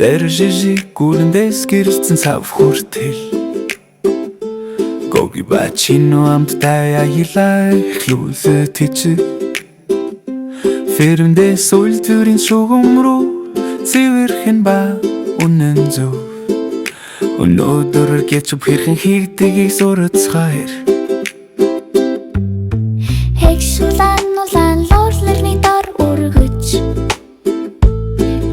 Дэржижи гүрэндээс гэрэлцэн цав хүртэл Гоги бачино амттай аялаа эхлүүлээ тийч Фермдээс үлдвэрийн шугам руу цэвэрхэн ба үнэн зөв Өнөөдөр гэчүп хэрхэн хийгдгийг сурацгаар Хэгшүүлэн улаан луурлэрний дор өргөж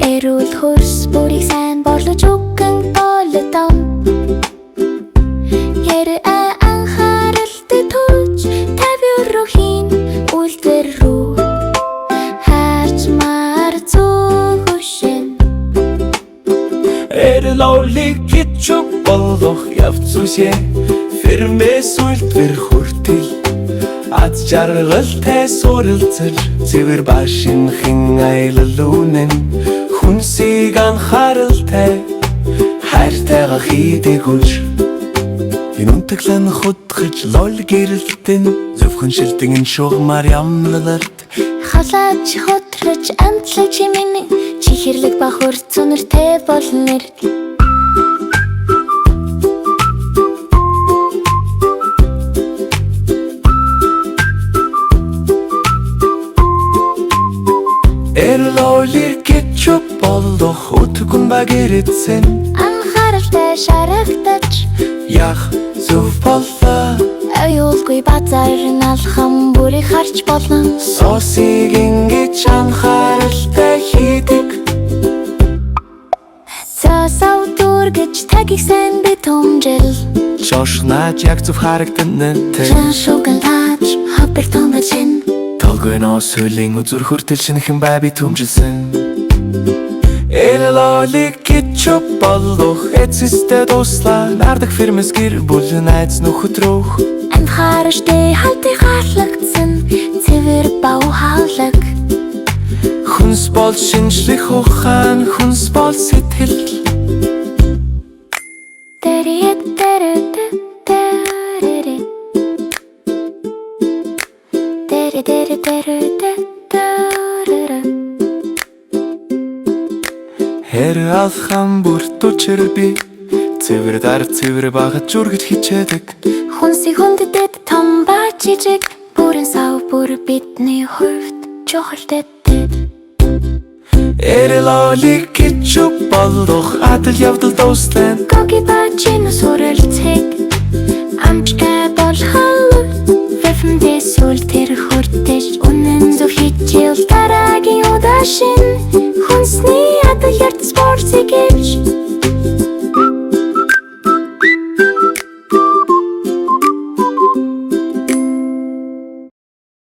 Эрүүл хөрс бүрийг сайн борлож үгэн голодон Ярэ анхааралтай тууч тавиуруу хийн үлдэр рүү Харж мар зүгүшэн Эрэлоолиг кетчуп болох явцусэ Фермээс үлдвэр хүртэл Аз жаргалтай суралцар цэвэр башинхэн аялал үнэн Хүнсийг анхааралтай хайртайгаа хийдэг үж Энэ үнтэглэн хутгаж лол гэрэлтэн Зөвхөн шилдэгэн шугамар ямлаларт Халаач хотрож амтлаг чимэний Чихэрлэг ба хурц үнэртэй болно эрт Эрэлоолиг кетчуп болох утгүн ба гэрэтсэн Анхааралтай шарагдаж Ях зөв боллоо Аюулгүй базар нь алхам бүрийг харж болно Сосыг ингэж анхааралтай хийдэг Сасав дүргэж тагийг сайн би томжил Шошнаач яг зөв харагдан нэнтэй Жан шуган тааж хапер томжин Тогойно сөлийн үзүр хүртэл шинэхэн байби түмжилсэн Эрэлоолиг кетчуп болох эцэстэй дуслаа Нардаг фермэс гэр бүл найз нөхөд рүү Анхаараштай халтыг хаалгацсан цэвэр бав хаалаг Хүнс бол шинжлэх ухаан хүнс бол сэтгэл Тэрэт тэрэт тэрэт Тэрэт тэрэт тэрэт Хэр алхам бүрт учир би Цэвэр дар цэвэр багаж үргэж хичээдэг Хүнсийг хүндэдэд том ба жижиг Бүрэн сав бүр бидний хувьд чухалтай Эрэлоолиг кетчуп болох адал явдал дуслан Гоги бачино суралцыг Амчтай болох Фермдээс үлдэр хүртэл үнэн зөв хичээл дараагийн удаашин Хүнсний адал ярд спортыг ивч